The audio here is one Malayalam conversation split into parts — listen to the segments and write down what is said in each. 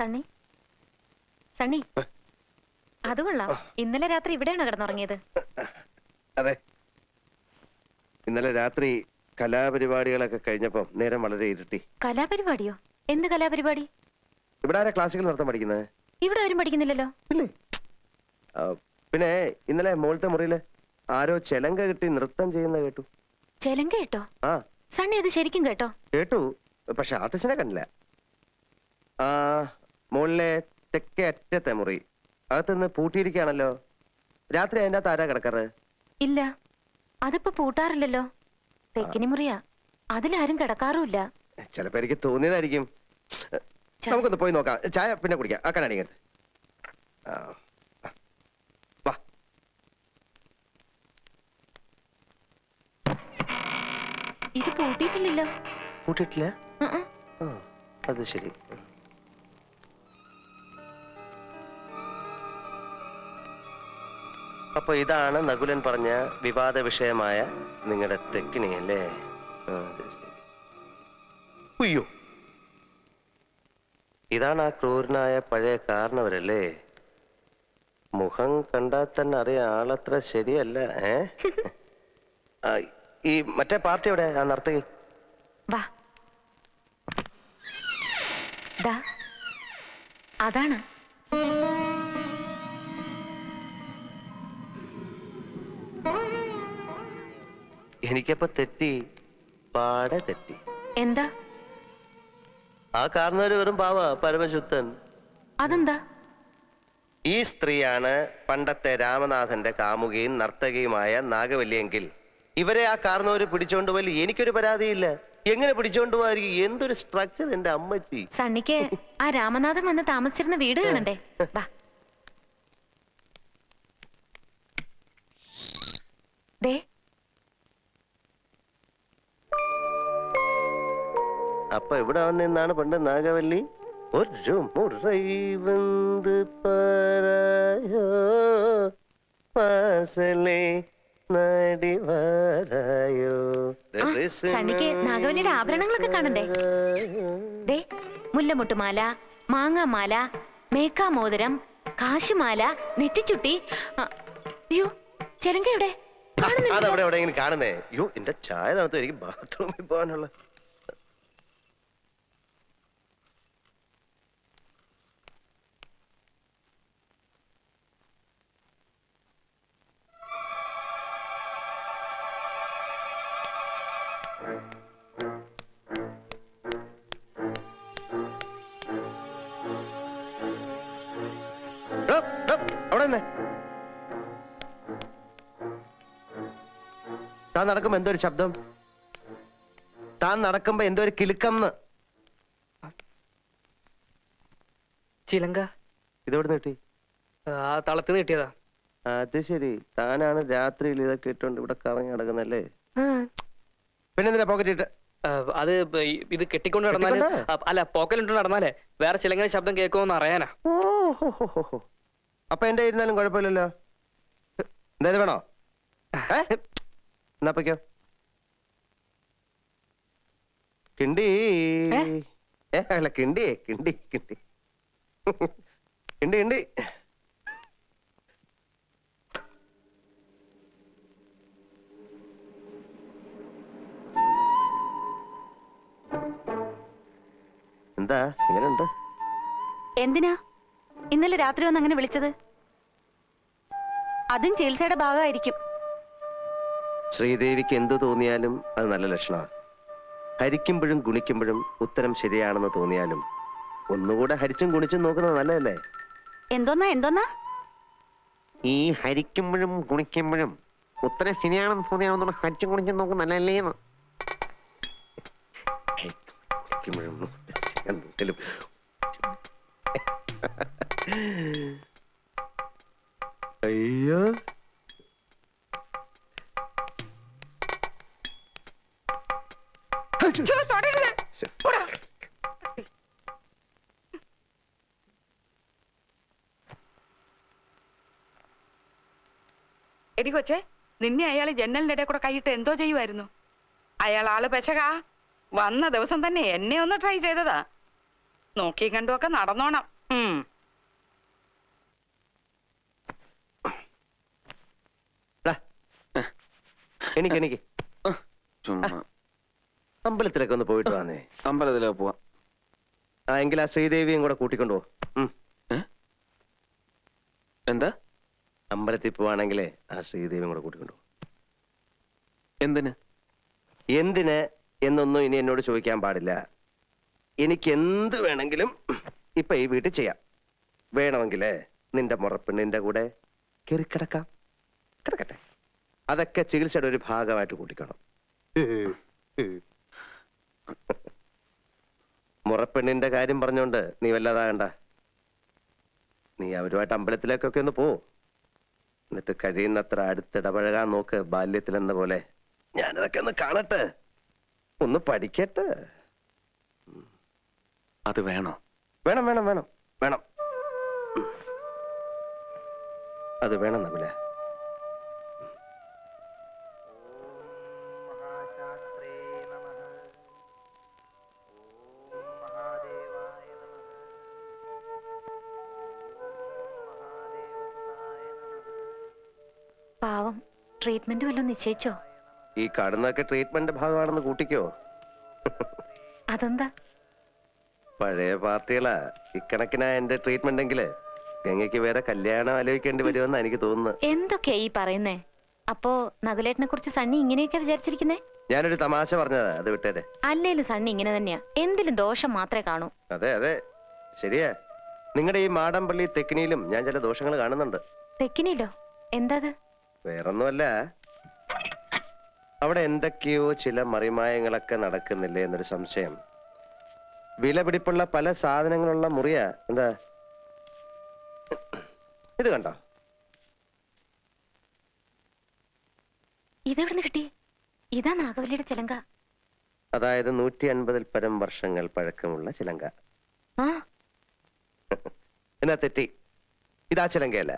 സണ്ണി സണ്ണി അത് കൊള്ളാം. ഇന്നലെ രാത്രി ഇവിടെയാണോ കിടന്നുറങ്ങിയത്? അതെ, ഇന്നലെ രാത്രി കലാപരിപാടികളൊക്കെ കഴിഞ്ഞപ്പോ നേരം വളരെ ഇരുട്ടി. കലാപരിപാടിയോ? എന്ത് കലാപരിപാടി? ഇവിടെ ആരാ ക്ലാസിക്കൽ നൃത്തം പഠിക്കുന്നത്? ഇവിടെ ആരും പഠിക്കുന്നില്ലല്ലോ. പിന്നെ ഇന്നലെ മോളത്തെ മുറിയില് ആരോ ചെലങ്ക കിട്ടി നൃത്തം ചെയ്യുന്ന കേട്ടു. ചെലങ്ക കേട്ടോ? ആ സണ്ണി അത് ശരിക്കും കേട്ടോ? കേട്ടു, പക്ഷെ ആർട്ടിസ്റ്റിനെ കണ്ടില്ല. ആ മുകളിലെ തെക്കേ അറ്റത്തെ മുറി അകത്തുനിന്ന് പൂട്ടിയിരിക്കുകയാണല്ലോ. രാത്രി അതിൻ്റെ അകത്ത് ആരാ കിടക്കാറ്? ഇല്ല, അതിപ്പോ പൂട്ടാറില്ലല്ലോ. തെക്കിനി മുറിയാ, അതിലാരും കിടക്കാറുമില്ല. ചിലപ്പോ എനിക്ക് തോന്നിയതായിരിക്കും. നമുക്കൊന്ന് പോയി നോക്കാം. ചായ പിന്നെ കുടിക്കാം. ആ കണ്ണാടിങ്ങടുത്ത് വാ. ഇത് പൂട്ടിയിട്ടില്ലല്ലോ. പൂട്ടിയിട്ടില്ല? അത് ശരി. അപ്പൊ ഇതാണ് നകുലൻ പറഞ്ഞ വിവാദ വിഷയമായ നിങ്ങളുടെ തെക്കിനി അല്ലേ? അയ്യോ, ഇതാണ് ആ ക്രൂരനായ പഴയ കാരണവരല്ലേ? മുഖം കണ്ടാൽ തന്നെ അറിയാം ആളത്ര ശരിയല്ല. ഈ മറ്റേ പാർട്ടി എവിടെ? ആ നർത്തകി വാ. അതാണ്. എനിക്കപ്പോ തെറ്റി, പാടെ തെറ്റി. എന്താ? ആ കാരണവര് വെറും പാവ, പരമശുദ്ധൻ. അതെന്താ? ഈ സ്ത്രീയാണ് പണ്ടത്തെ രാമനാഥന്റെ കാമുകയും നർത്തകിയുമായ നാഗവല്ലിയെങ്കിൽ ഇവരെ ആ കാരണവര് പിടിച്ചോണ്ട് പോയി എനിക്കൊരു പരാതിയില്ല. എങ്ങനെ പിടിച്ചോണ്ട് പോവായിരിക്കും? എന്തൊരു സ്ട്രക്ചർ എന്റെ അമ്മച്ചി. സണ്ണിക്ക് ആ രാമനാഥൻ വന്ന് താമസിച്ചിരുന്ന വീട് കാണണ്ടേ? വാ. ദേ, അപ്പൊ ഇവിടെ വന്നാണ് പണ്ട് നാഗവല്ലി ഒരു മുറൈ വന്ന് പാരായോ പാസലേ നടിവാരായോ. സണ്ണിക്ക് നാഗവല്ലിയുടെ ആഭരണങ്ങളൊക്കെ കാണണ്ടേ? ദേ, മുല്ലമുട്ടുമാല, മാങ്ങാമാല, മേക്കാമോതിരം, കാശുമാല, നെറ്റിച്ചുട്ടി. അയ്യോ, ചെലങ്കയുടെ അതവിടെ എവിടെയെങ്കിലും കാണുന്നേ? അയ്യോ, എന്റെ ചായ തണുത്തു, എനിക്ക് ബാത്റൂമിൽ പോകാനുള്ള. അവിടെ താൻ നടക്കുമ്പോ എന്തോ ഒരു ശബ്ദം. താൻ നടക്കുമ്പോ എന്തോ ഒരു കിലുക്കം. ചിലങ്ക ഇതെവിടുന്ന് കിട്ടി? ആ തളത്തിന് കിട്ടിയതാ. അത് ശരി, താനാണ് രാത്രിയിൽ ഇതൊക്കെ ഇട്ടോണ്ട് ഇവിടെ കറങ്ങി നടക്കുന്നല്ലേ? പിന്നെന്തിനാ പോക്കറ്റ് ഇട്ട്? അത് ഇത് കെട്ടിക്കൊണ്ട് നടന്നാല്, അല്ല പോക്കലിട്ട് നടന്നാലേ വേറെ ചിലങ്ങനെ ശബ്ദം കേൾക്കുമെന്ന് അറിയാനാ. ഓഹോ, അപ്പൊ എന്റെ ഇരുന്നാലും കുഴപ്പമില്ലല്ലോ. എന്തായത് വേണോ? എന്നാ പൊയ്ക്കോ. കിണ്ടി അല്ല, കിണ്ടി കിണ്ടി കിണ്ടി കിണ്ടി കിണ്ടി. എന്താ എങ്ങനെയുണ്ട്? എന്തിനാ ഇന്നലെ രാത്രി വന്ന് അങ്ങനെ വിളിച്ചത്? അതും ചികിത്സയുടെ ഭാഗമായിരിക്കും. ശ്രീദേവിക്ക് എന്തു തോന്നിയാലും അത് നല്ല ലക്ഷണമാണ്. ഹരിക്കുമ്പോഴും ഗുണിക്കുമ്പോഴും ഉത്തരം ശരിയാണെന്ന് തോന്നിയാലും ഒന്നുകൂടെ ഹരിച്ചും ഗുണിച്ചും നോക്കുന്നത് നല്ലതല്ലേ? എന്തോന്നാ ഈ ഹരിക്കുമ്പോഴും ഗുണിക്കുമ്പോഴും ഉത്തരം ശരിയാണെന്ന് തോന്നിയാണെന്നുള്ള ഹരിച്ചും ഗുണിച്ചും നോക്കുന്നത് നല്ലതല്ലേന്ന്. അയ്യോ, എടി കൊച്ചെ, നിന്നെ അയാൾ ജനലിന്റെ ഇടയിൽ കൂടെ കൈയിട്ട് എന്തോ ചെയ്യുമായിരുന്നു. അയാൾ ആള് പെശകാ. വന്ന ദിവസം തന്നെ എന്നെ ഒന്ന് ട്രൈ ചെയ്തതാ. നോക്കി കണ്ടുമൊക്കെ നടന്നോണം. എനിക്ക് ചുമ്മാ അമ്പലത്തിലൊക്കെ ഒന്ന് പോയിട്ട് വന്നേ. അമ്പലത്തിലേക്ക് പോവാം. ആ എങ്കിൽ ആ ശ്രീദേവിയും കൂടെ കൂട്ടിക്കൊണ്ടു പോ. എന്താ? അമ്പലത്തിൽ പോവാണെങ്കിലേ ആ ശ്രീദേവിയും കൂടെ കൂട്ടിക്കൊണ്ടു. എന്തിന്? എന്തിന് എന്നൊന്നും ഇനി എന്നോട് ചോദിക്കാൻ പാടില്ല. എനിക്ക് എന്ത് വേണമെങ്കിലും ഇപ്പൊ ഈ വീട്ടിൽ ചെയ്യാം. വേണമെങ്കിലേ നിന്റെ മുറപ്പെണ്ണിന്റെ കൂടെ കയറി കിടക്കാം. കിടക്കട്ടെ. അതൊക്കെ ചികിത്സയുടെ ഒരു ഭാഗമായിട്ട് കൂട്ടിക്കണം. മുറപ്പെണ്ണിന്റെ കാര്യം പറഞ്ഞോണ്ട് നീ വല്ലാതാകണ്ട. നീ അവരുമായിട്ട് അമ്പലത്തിലേക്കൊക്കെ ഒന്ന് പോ. എന്നിട്ട് കഴിയുന്നത്ര അടുത്തിടപഴകാൻ നോക്ക്. ബാല്യത്തിലെന്ന പോലെ ഞാനതൊക്കെ ഒന്ന് കാണട്ടെ, ഒന്ന് പഠിക്കട്ടെ. അത് വേണോ? വേണം വേണം വേണം വേണം. അത് വേണം നകുല. പാവം, ട്രീറ്റ്മെന്റ് വല്ലതും നിശ്ചയിച്ചോ? ഈ കാണുന്നതൊക്കെ ട്രീറ്റ്മെന്റ് ഭാഗമാണെന്ന് കൂട്ടിക്കോ. അതെന്താ? പഴയ പാർട്ടികളാ ഇക്കണക്കിനാ എന്റെ ട്രീറ്റ്മെന്റ് എങ്കില് ഗംഗയ്ക്ക് വേറെ കല്യാണം ആലോചിക്കേണ്ടി വരുമെന്നാ എനിക്ക് തോന്നുന്നത്. എന്തൊക്കെയാ ഈ പറയുന്നേ? അപ്പോ നകുലേട്ടനെ കുറിച്ച് സണ്ണി ഇങ്ങനെയൊക്കെ വിചാരിച്ചിരിക്കുന്നേ? ഞാനൊരു തമാശ പറഞ്ഞതാ, അത് വിട്ടേരെ. അല്ലേലും സണ്ണി ഇങ്ങനെ തന്നെയാ, എന്തിലും ദോഷം മാത്രമേ കാണൂ. അതെ അതെ ശരിയാ. നിങ്ങളുടെ ഈ മാടമ്പള്ളി തെക്കിനിയിലും ഞാൻ ചില ദോഷങ്ങൾ കാണുന്നുണ്ട്. തെക്കിനില്ലോ? എന്താ? വേറൊന്നുമല്ല, അവിടെ എന്തൊക്കെയോ ചില മറിമായങ്ങളൊക്കെ നടക്കുന്നില്ലേ എന്നൊരു സംശയം. വിലപിടിപ്പുള്ള പല സാധനങ്ങളുള്ള മുറിയാ. എന്താ ഇത് കണ്ടോ? ഇതെവിടുന്ന് കിട്ടി? ഇതാ നാഗവല്ലിയുടെ ചിലങ്ക. അതായത് 150 പരം വർഷങ്ങൾ പഴക്കമുള്ള ചിലങ്ക. ആ എന്നാ തെറ്റി. ഇതാ ചിലങ്കയല്ല.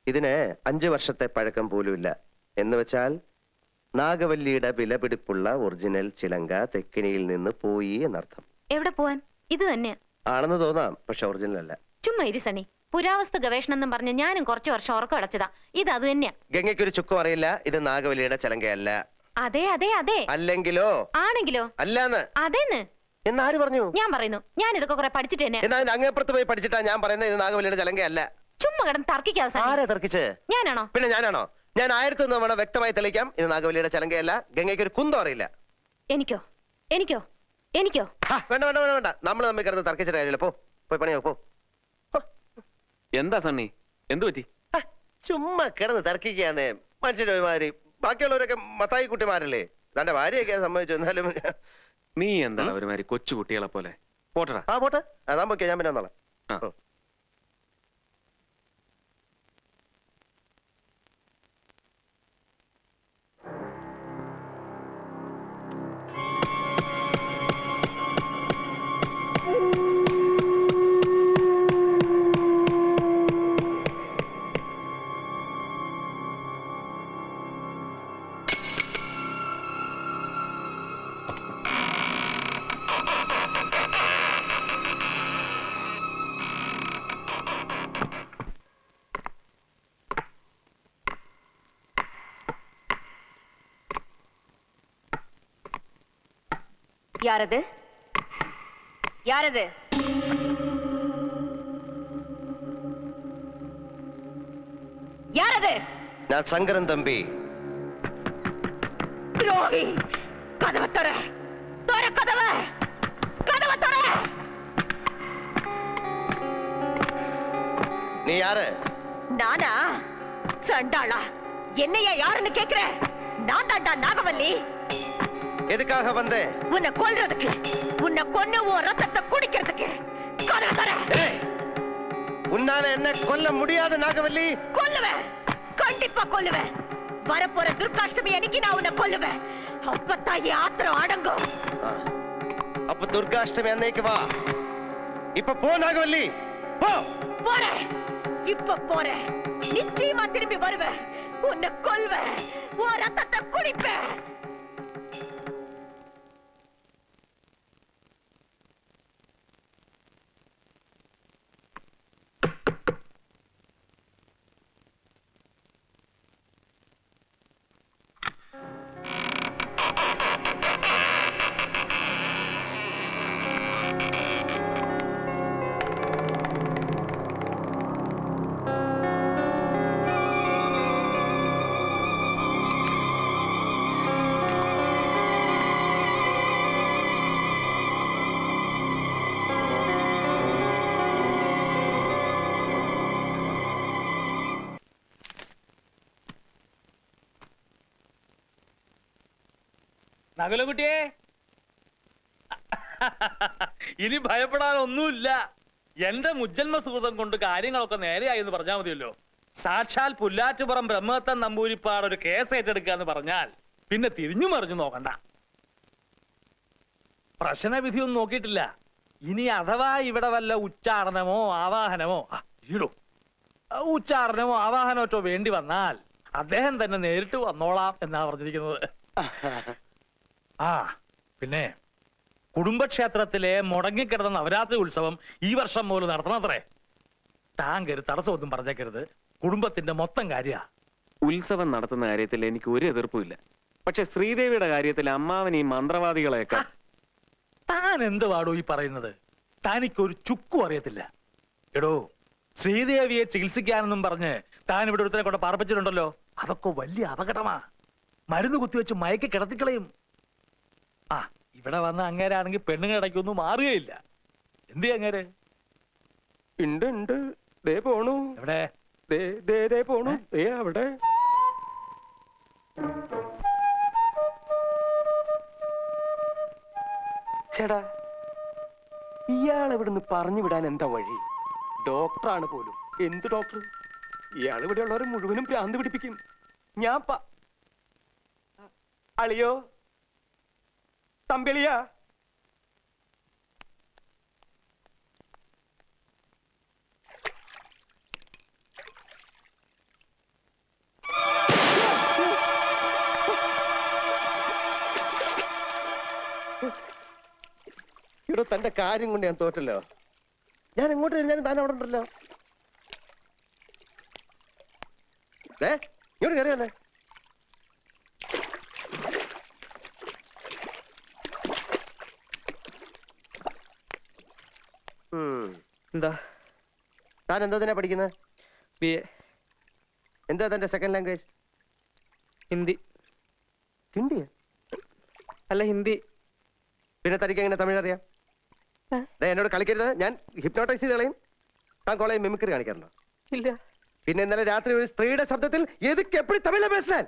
ഇതിന് 5 വർഷത്തെ പഴക്കം പോലുമില്ല. എന്ന് വെച്ചാൽ നാഗവല്ലിയുടെ വിലപിടിപ്പുള്ള ഒറിജിനൽ ചിലങ്ക തെക്കിനിയിൽ നിന്ന് പോയി എന്നർത്ഥം. എവിടെ പോവാൻ? ഇത് തന്നെയാ ആണെന്ന് തോന്നാം, പക്ഷെ ഒറിജിനൽ അല്ല. ചുമ്മാ ഇരി സണ്ണി. പുരാവസ്തു ഗവേഷണം എന്നും പറഞ്ഞ് ഞാനും കുറച്ചു വർഷം ഉറക്കം അടച്ചതാ. ഇത് അത് തന്നെയാ. ഗംഗയ്ക്കൊരു ചുക്കും അറിയില്ല. ഇത് നാഗവല്ലിയുടെ ചിലങ്കയല്ല. അതെ അതെ അതെ. അല്ലെങ്കിലോ? ആണെങ്കിലോ? അല്ലാന്ന്. അതേന്ന് എന്നാര് പറഞ്ഞു? ഞാൻ പറയുന്നു. ഞാൻ ഇതൊക്കെ കുറെ പഠിച്ചിട്ട് തന്നെ. എന്നാ അങ്ങേപ്പുറത്ത് പോയി പഠിച്ചിട്ടാ ഞാൻ പറയുന്നത് ഇത് നാഗവല്ലിയുടെ ചിലങ്കയല്ല. ചുമ്മാ കിടന്ന് തർക്കിക്കാതെ സണ്ണി. ആരാ തർക്കിച്ച്? ഞാനാണോ? പിന്നെ ഞാനാണോ? ഞാൻ 1000 തവണ വ്യക്തമായി തെളിയിക്കാം, ഇത് നാഗവല്ലിയുടെ ചലങ്കയല്ല. ഗംഗയ്ക്ക് ഒരു കുന്തം അറിയില്ല. എനിക്കോ? എനിക്കോ? എനിക്കോ? വേണ്ട വേണ്ട വേണ്ട വേണ്ട. നമ്മൾ തമ്മിൽ കിടന്ന് തർക്കിച്ചിട്ട് കാര്യമില്ല. പോയി പണിയോ പോ. എന്താ സണ്ണി, എന്തു പറ്റി? ചുമ്മാ കിടന്ന് തർക്കിക്കാന്നേ മനുഷ്യന്റെ ഒരുമാതിരി. ബാക്കിയുള്ളവരൊക്കെ മത്തായി കുട്ടിമാരല്ലേ. തന്റെ ഭാര്യയൊക്കെ സമ്മതിച്ചു. എന്നാലും നീ എന്താ ഒരുമാതിരി കൊച്ചു കുട്ടികളെ പോലെ? പോട്ടടാ. ആ പോട്ടെ. അതാ പോക്കിയോ, ഞാൻ പിന്നെ വന്നോളാം. யாரது? யாரது? யாரது? ഞാൻ ശങ്കരൻ തമ്പി. ദ്രോഹി! കതവ തുറ! തുറ കതവ! കതവ തുറ! நீ யாரு? நானா? சண்டாளா! என்னையா யாருன்னு கேக்குற? நான் தாண்டா நாகவல்லி. எதுக்காக வந்தே? உன்னை கொல்றதுக்கு, உன்னை கொன்னு உன் ரத்தத்தை குடிக்கிறதுக்கு. கதவ துற! உன்னால என்ன கொல்ல முடியாது நாகவல்லி. கொல்லுவேன், கண்டிப்பா கொல்லுவேன். வரப்போற துர்காஷ்டமி அன்னைக்கு நான் உன்னை கொல்லுவேன். அப்பத்தான் என் ஆத்திரம் அடங்கும். அப்ப துர்காஷ்டமி அன்னைக்கு வா. இப்ப போ நாகவல்லி, போ. போறேன், இப்ப போறேன். நிச்சயமா திரும்பி வருவேன். உன்னை கொல்வேன், உன் ரத்தத்தை குடிப்பேன். നകുലകുട്ടിയെ ഇനി ഭയപ്പെടാനൊന്നുമില്ല. എന്റെ മുജ്ജന്മ സുഹൃതം കൊണ്ട് കാര്യങ്ങളൊക്കെ നേരെയായി എന്ന് പറഞ്ഞാൽ മതിയല്ലോ. സാക്ഷാൽ പുല്ലാറ്റുപുറം ബ്രഹ്മത്തൻ നമ്പൂരിപ്പാട് ഒരു കേസ് ഏറ്റെടുക്കുക എന്ന് പറഞ്ഞാൽ പിന്നെ തിരിഞ്ഞു മറിഞ്ഞു നോക്കണ്ട. പ്രശ്നവിധിയൊന്നും നോക്കിയിട്ടില്ല. ഇനി അഥവാ ഇവിടെ വല്ല ഉച്ചാരണമോ ആവാഹനമോ ഉച്ചാരണമോ ആവാഹനമോ വേണ്ടി വന്നാൽ അദ്ദേഹം തന്നെ നേരിട്ട് വന്നോളാം എന്നാ പറഞ്ഞിരിക്കുന്നത്. ആ പിന്നെ കുടുംബക്ഷേത്രത്തിലെ മുടങ്ങിക്കിടന്ന നവരാത്രി ഉത്സവം ഈ വർഷം മുതൽ നടത്തണത്രേ. താങ്കര് തടസ്സമൊന്നും പറഞ്ഞേക്കരുത്. കുടുംബത്തിന്റെ മൊത്തം കാര്യ. ഉത്സവം നടത്തുന്ന കാര്യത്തിൽ എനിക്ക് ഒരു എതിർപ്പുമില്ല. പക്ഷെ ശ്രീദേവിയുടെ കാര്യത്തിൽ അമ്മാവൻ ഈ മന്ത്രവാദികളെയൊക്കെ... താൻ എന്ത് പാടോ ഈ പറയുന്നത്? തനിക്കൊരു ചുക്കും അറിയത്തില്ല. എടോ, ശ്രീദേവിയെ ചികിത്സിക്കാനെന്നും പറഞ്ഞ് താൻ ഇവിടെ ഒരുത്തനെ കൊണ്ട് പാർപ്പിച്ചിട്ടുണ്ടല്ലോ. അതൊക്കെ വലിയ അപകടമാ. മരുന്ന് കുത്തിവെച്ച് മയക്കി കിടത്തിക്കളയും. ആ ഇവിടെ വന്ന അങ്ങേരാണെങ്കിൽ പെണ്ണുങ്ങൾ ഇടയ്ക്കൊന്നും മാറുകയില്ല. എന്ത് അങ്ങേര്? ഉണ്ട് ദേ പോണു. എവിടെ? ദേ പോണു. ദേ അവിടെ. ചേടാ, ഇയാൾ ഇവിടുന്ന് പറഞ്ഞു വിടാൻ എന്താ വഴി? ഡോക്ടറാണ് പോലും. എന്ത് ഡോക്ടർ? ഇയാൾ ഇവിടെ ഉള്ളവരെ മുഴുവനും ഭ്രാന്ത് പിടിപ്പിക്കും. ഞാൻ അളിയോ, തമ്പിളിയാ, ഇവിടെ തന്റെ കാര്യം കൊണ്ട് ഞാൻ തോറ്റല്ലോ. ഞാൻ എങ്ങോട്ട് തിരിഞ്ഞാലും താൻ അവിടെ ഉണ്ടല്ലോ. ഇങ്ങോട്ട് കയറിയല്ലേ. എന്താ താൻ എന്താ തന്നെ പഠിക്കുന്നത്? BA എന്താ തന്റെ സെക്കൻഡ് ലാംഗ്വേജ്? ഹിന്ദി. ഹിന്ദിയാ? അല്ല, ഹിന്ദി. പിന്നെ തനിക്ക് എങ്ങനെ തമിഴ് അറിയാം? എന്നോട് കളിക്കരുത്. ഞാൻ ഹിപ്നോട്ടൈസ് ചെയ്ത് കളയും. താൻ കോളേജ് മിമിക്രി കാണിക്കാറുണ്ടോ? ഇല്ല. പിന്നെ ഇന്നലെ രാത്രി ഒരു സ്ത്രീയുടെ ശബ്ദത്തിൽ എതുക്ക് എപ്പടി തമിഴ പേശാൻ?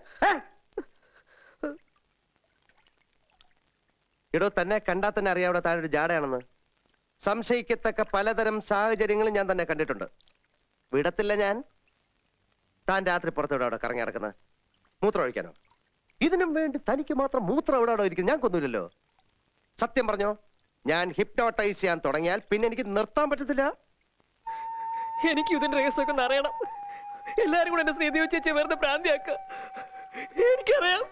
എടോ, തന്നെ കണ്ടാ തന്നെ അറിയാം അവിടെ താഴെ ഒരു ജാടയാണെന്ന്. സംശയിക്കത്തക്ക പലതരം സാഹചര്യങ്ങളും ഞാൻ തന്നെ കണ്ടിട്ടുണ്ട്. വിടത്തില്ല ഞാൻ. താൻ രാത്രി പുറത്തോടെ അവിടെ കറങ്ങി നടക്കുന്നത് മൂത്രം ഒഴിക്കാനോ? ഇതിനും വേണ്ടി തനിക്ക് മാത്രം മൂത്രം എവിടെ അവിടെ ഇരിക്കുന്നു? ഞാൻ കൊന്നില്ലല്ലോ. സത്യം പറഞ്ഞോ, ഞാൻ ഹിപ്നോട്ടൈസ് ചെയ്യാൻ തുടങ്ങിയാൽ പിന്നെ എനിക്ക് നിർത്താൻ പറ്റത്തില്ല. എനിക്ക് ഇതിന്റെ രഹസ്യമൊക്കെ ഒന്ന് അറിയണം. എല്ലാരും കൂടെ എന്നെ ശ്രീദേവി ചേച്ചി വെറുതെ ഭ്രാന്തിയാക്ക. എനിക്കറിയാം.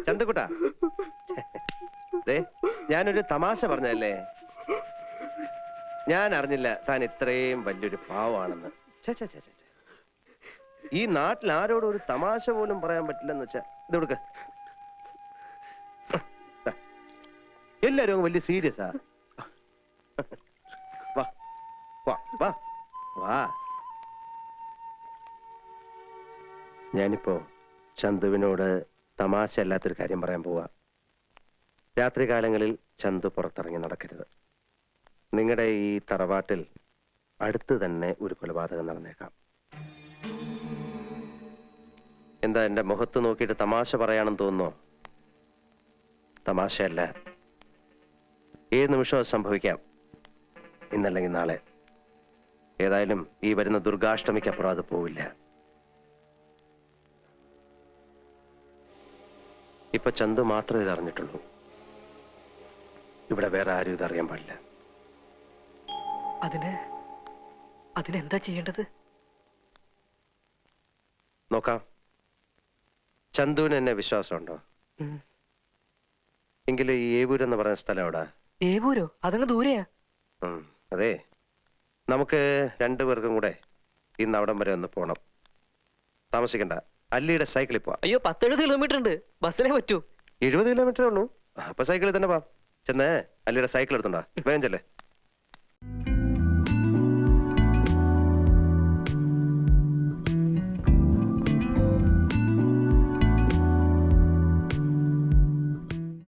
ചന്തക്കുട്ടാ, ഞാനൊരു തമാശ പറഞ്ഞല്ലേ. ഞാൻ അറിഞ്ഞില്ല താൻ ഇത്രയും വലിയൊരു പാവാണെന്ന്. ഈ നാട്ടിൽ ആരോടും ഒരു തമാശ പോലും പറയാൻ പറ്റില്ലെന്ന് വെച്ചാ ഇത് കൊടുക്ക. എല്ലാരും വലിയ സീരിയസാ. വാ വാ വാ വാ. ഞാനിപ്പോ ചന്തുവിനോട് തമാശ അല്ലാത്തൊരു കാര്യം പറയാൻ പോവാ. രാത്രികാലങ്ങളിൽ ചന്തു പുറത്തിറങ്ങി നടക്കരുത്. നിങ്ങളുടെ ഈ തറവാട്ടിൽ അടുത്ത് തന്നെ ഒരു കൊലപാതകം നടന്നേക്കാം. എന്താ എന്റെ മുഖത്ത് നോക്കിയിട്ട് തമാശ പറയാണെന്ന് തോന്നുന്നോ? തമാശയല്ല. ഏത് നിമിഷവും സംഭവിക്കാം. ഇന്നല്ലെങ്കിൽ നാളെ. ഏതായാലും ഈ വരുന്ന ദുർഗാഷ്ടമിക്കപ്പുറം അത് പോവില്ല. ഇപ്പൊ ചന്തു മാത്രമേ ഇതറിഞ്ഞിട്ടുള്ളൂ. ഇവിടെ വേറെ ആരും ഇതറിയാൻ പാടില്ല. അതിനെന്താ ചെയ്യേണ്ടത്? നോക്കാം. ചന്തുവിന് എന്നെ വിശ്വാസമുണ്ടോ? എങ്കിലും ഈ ഏവൂർ എന്ന് പറയുന്ന സ്ഥലം എവിടാ? ഏവൂരോ? അതങ്ങ് ദൂരെയാ. അതെ, നമുക്ക് രണ്ടുപേർക്കും കൂടെ ഇന്ന് അവിടം വരെ ഒന്ന് പോണം. താമസിക്കണ്ട. അല്ലിയുടെ സൈക്കിളിൽ പോവാം. അയ്യോ, 10-70 കിലോമീറ്റർ ഉണ്ട്. ബസ്സിലേ പറ്റൂ. 70 കിലോമീറ്ററേ ഉള്ളൂ. അപ്പൊ സൈക്കിളിൽ തന്നെ പോവാം. ചെന്ന് അല്ലിയുടെ സൈക്കിൾ എടുത്തുണ്ടോ? വേഗം ചെല്ലേ.